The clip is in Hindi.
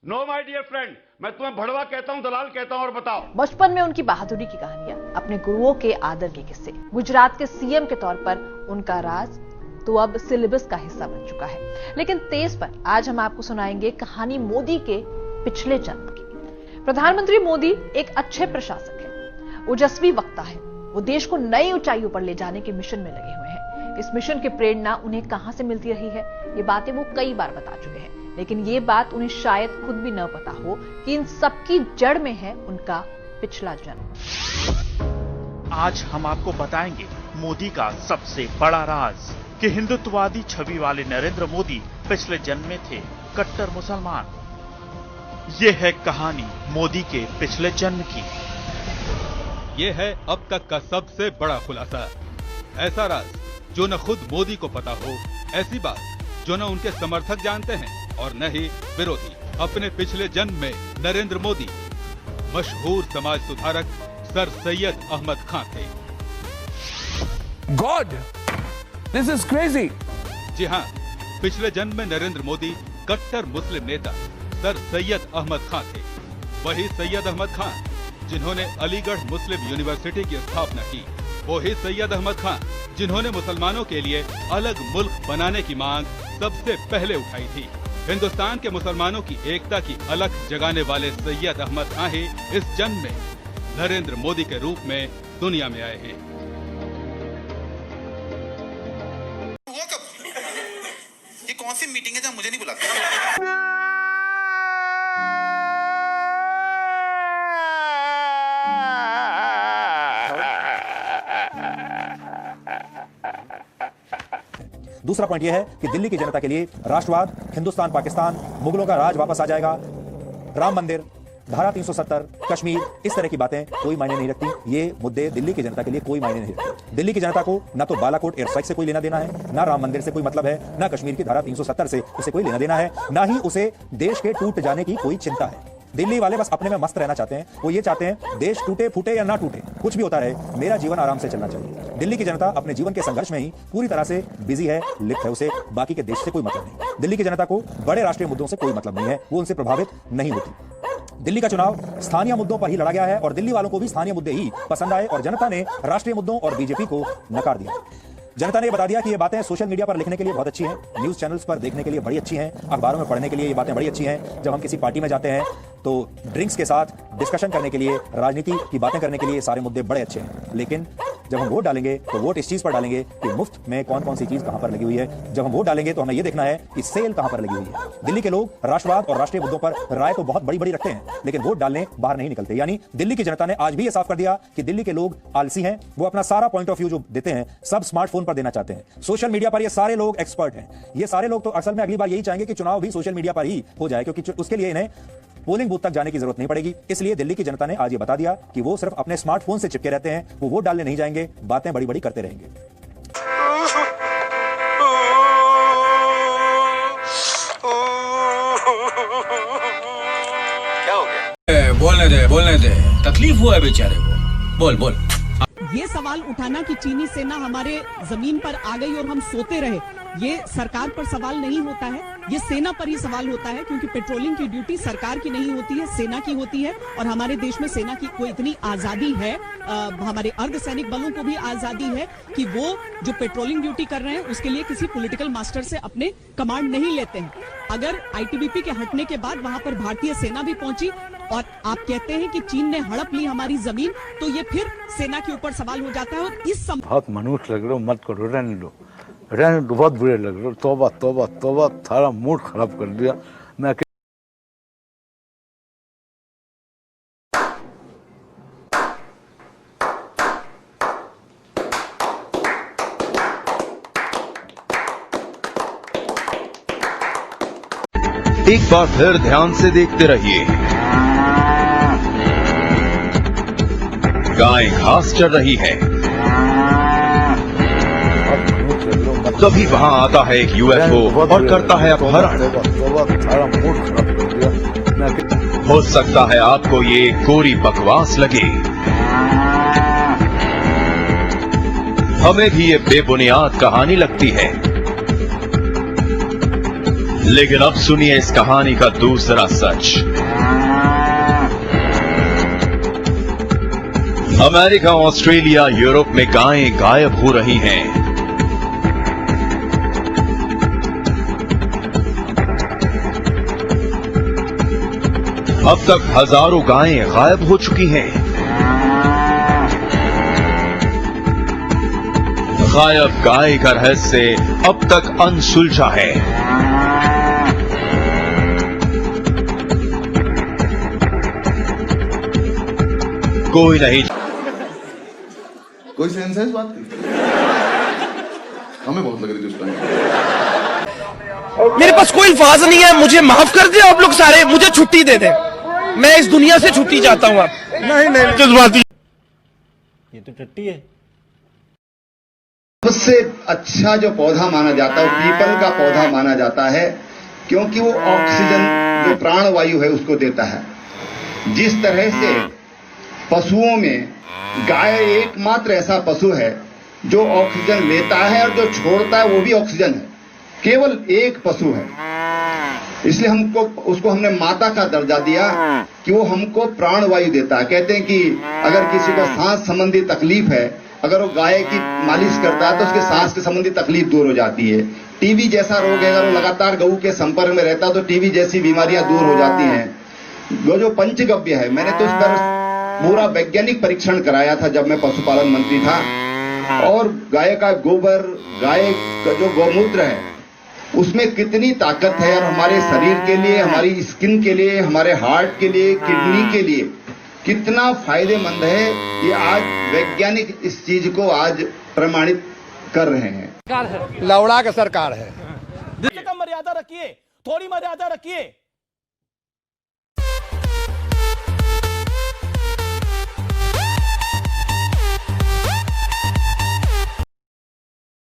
नो माय डियर फ्रेंड, मैं तुम्हें भड़वा कहता हूँ, दलाल कहता हूँ, और बताओ। बचपन में उनकी बहादुरी की कहानियां, अपने गुरुओं के आदर के किस्से, गुजरात के सीएम के तौर पर उनका राज तो अब सिलेबस का हिस्सा बन चुका है। लेकिन तेज पर आज हम आपको सुनाएंगे कहानी मोदी के पिछले जन्म की। प्रधानमंत्री मोदी एक अच्छे प्रशासक हैं, ओजस्वी वक्ता है। वो देश को नई ऊंचाइयों पर ले जाने के मिशन में लगे हुए हैं। इस मिशन की प्रेरणा उन्हें कहां से मिलती रही है, ये बातें वो कई बार बता चुके हैं। लेकिन ये बात उन्हें शायद खुद भी न पता हो कि इन सबकी जड़ में है उनका पिछला जन्म। आज हम आपको बताएंगे मोदी का सबसे बड़ा राज कि हिंदुत्ववादी छवि वाले नरेंद्र मोदी पिछले जन्म में थे कट्टर मुसलमान। ये है कहानी मोदी के पिछले जन्म की। ये है अब तक का सबसे बड़ा खुलासा। ऐसा राज जो न खुद मोदी को पता हो, ऐसी बात जो न उनके समर्थक जानते हैं और न ही विरोधी। अपने पिछले जन्म में नरेंद्र मोदी मशहूर समाज सुधारक सर सैयद अहमद खान थे। God, this is crazy. जी हाँ, पिछले जन्म में नरेंद्र मोदी कट्टर मुस्लिम नेता सर सैयद अहमद खान थे। वही सैयद अहमद खान जिन्होंने अलीगढ़ मुस्लिम यूनिवर्सिटी की स्थापना की। वही सैयद अहमद खान जिन्होंने मुसलमानों के लिए अलग मुल्क बनाने की मांग सबसे पहले उठाई थी। हिंदुस्तान के मुसलमानों की एकता की अलख जगाने वाले सैयद अहमद खान ही इस जन्म में नरेंद्र मोदी के रूप में दुनिया में आए हैं। हुआ कब? ये कौन सी मीटिंग है जहाँ मुझे नहीं बुलाते? दूसरा पॉइंट यह है कि दिल्ली की जनता के लिए राष्ट्रवाद, हिंदुस्तान पाकिस्तान, मुगलों का राज वापस आ जाएगा, राम मंदिर, धारा 370, कश्मीर, इस तरह की बातें कोई मायने नहीं रखती। ये मुद्दे दिल्ली की जनता के लिए कोई मायने नहीं रखते। दिल्ली की जनता को ना तो बालाकोट एयर स्ट्राइक से कोई लेना देना है, ना राम मंदिर से कोई मतलब है, ना कश्मीर की धारा 370 से उसे कोई लेना देना है, ना ही उसे देश के टूट जाने की कोई चिंता है। दिल्ली वाले बस अपने में मस्त रहना चाहते हैं। वो ये चाहते हैं देश टूटे फूटे या ना टूटे, कुछ भी होता रहे, मेरा जीवन आराम से चलना चाहिए। दिल्ली की जनता अपने जीवन के संघर्ष में ही पूरी तरह से बिजी है, लिप्त है। उसे बाकी के देश से कोई मतलब नहीं। दिल्ली की जनता को बड़े राष्ट्रीय मुद्दों से कोई मतलब नहीं है, वो उनसे प्रभावित नहीं होती। दिल्ली का चुनाव स्थानीय मुद्दों पर ही लड़ा गया है और दिल्ली वालों को भी स्थानीय मुद्दे ही पसंद आए और जनता ने राष्ट्रीय मुद्दों और बीजेपी को नकार दिया। जनता ने बता दिया कि ये बातें सोशल मीडिया पर लिखने के लिए बहुत अच्छी हैं, न्यूज चैनल्स पर देखने के लिए बड़ी अच्छी हैं, अखबारों में पढ़ने के लिए ये बातें बड़ी अच्छी हैं। जब हम किसी पार्टी में जाते हैं तो ड्रिंक्स के साथ डिस्कशन करने के लिए, राजनीति की बातें करने के लिए सारे मुद्दे बड़े अच्छे हैं। लेकिन जब हम वोट डालेंगे तो वोट इस चीज पर डालेंगे कि मुफ्त में कौन कौन सी चीज कहां पर लगी हुई है। जब हम वोट डालेंगे तो हमें यह देखना है कि सेल कहां पर लगी हुई है। दिल्ली के लोग राष्ट्रवाद और राष्ट्रीय मुद्दों पर राय तो बहुत बड़ी बड़ी रखते हैं, लेकिन वोट डालने बाहर नहीं निकलते। यानी दिल्ली की जनता ने आज भी यह साफ कर दिया कि दिल्ली के लोग आलसी हैं। वो अपना सारा पॉइंट ऑफ व्यू जो देते हैं सब स्मार्टफोन पर देना चाहते हैं। सोशल मीडिया पर ये सारे लोग एक्सपर्ट हैं। ये सारे लोग तो असल में अगली बार यही चाहेंगे कि चुनाव भी सोशल मीडिया पर ही हो जाए, क्योंकि उसके लिए इन्हें पोलिंग बूथ तक जाने की जरूरत नहीं पड़ेगी। इसलिए दिल्ली की जनता ने आज ये बता दिया कि वो सिर्फ अपने स्मार्टफोन से चिपके रहते हैं, वो वोट डालने नहीं जाएंगे, बातें बड़ी बड़ी करते रहेंगे। क्या हो गया? बोलने दे, तकलीफ हुआ है बेचारे को। बोल। ये सवाल उठाना कि चीनी सेना हमारे जमीन पर आ गई और हम सोते रहे, ये सरकार पर सवाल नहीं होता है, ये सेना पर ही सवाल होता है। क्योंकि पेट्रोलिंग की ड्यूटी सरकार की नहीं होती है, सेना की होती है। और हमारे देश में सेना की कोई इतनी आजादी है, हमारे अर्धसैनिक बलों को भी आजादी है कि वो जो पेट्रोलिंग ड्यूटी कर रहे हैं उसके लिए किसी पॉलिटिकल मास्टर से अपने कमांड नहीं लेते हैं। अगर आईटीबीपी के हटने के बाद वहां पर भारतीय सेना भी पहुंची और आप कहते हैं कि चीन ने हड़प ली हमारी जमीन, तो ये फिर सेना के ऊपर सवाल हो जाता है। और इस बहुत मनुष्य लग रहे हो, मत करो, रहने दो, बहुत बुरे लग रहे हो। तौबा तौबा तौबा, सारा मूड खराब कर दिया। मैं एक बार फिर ध्यान से देखते रहिए। गाय घास चर रही है, तभी वहां आता है एक यूएफओ और करता है अपहरण। हो सकता है आपको ये कोरी बकवास लगे, हमें भी ये बेबुनियाद कहानी लगती है, लेकिन अब सुनिए इस कहानी का दूसरा सच। अमेरिका, ऑस्ट्रेलिया, यूरोप में गायें गायब हो रही हैं। अब तक हजारों गायें गायब हो चुकी हैं। गायब गाय का रहस्य अब तक अनसुलझा है। कोई नहीं, कोई सेंस है इस बात की? हमें बहुत लग रही थी उस टाइम। मेरे पास कोई अल्फाज नहीं है, मुझे माफ कर दे आप लोग सारे, मुझे छुट्टी दे दे, मैं इस दुनिया से छुट्टी चाहता हूँ। आप नहीं जज्बाती, ये तो टट्टी है। सबसे अच्छा जो पौधा माना जाता है वो पीपल का पौधा माना जाता है, क्योंकि वो ऑक्सीजन जो प्राणवायु है उसको देता है। जिस तरह से पशुओं में गाय एकमात्र ऐसा पशु है जो ऑक्सीजन लेता है और जो छोड़ता है वो भी ऑक्सीजन है, केवल एक पशु है। इसलिए उसको हमने माता का दर्जा दिया कि वो हमको प्राणवायु देता है। कहते हैं कि अगर किसी को सांस संबंधी तकलीफ है, अगर वो गाय की मालिश करता है तो उसके सांस के संबंधी तकलीफ दूर हो जाती है। टीबी जैसा रोग है, अगर वो लगातार गऊ के संपर्क में रहता है तो टीबी जैसी बीमारियां दूर हो जाती हैं। वो जो पंचगव्य है, मैंने तो इस पर पूरा वैज्ञानिक परीक्षण कराया था जब मैं पशुपालन मंत्री था। और गाय का गोबर, गाय का जो गौमूत्र है उसमें कितनी ताकत है, और हमारे शरीर के लिए, हमारी स्किन के लिए, हमारे हार्ट के लिए, किडनी के लिए कितना फायदेमंद है, ये आज वैज्ञानिक इस चीज को आज प्रमाणित कर रहे हैं। लौड़ा का सरकार है। कम मर्यादा रखिए, थोड़ी मर्यादा रखिए।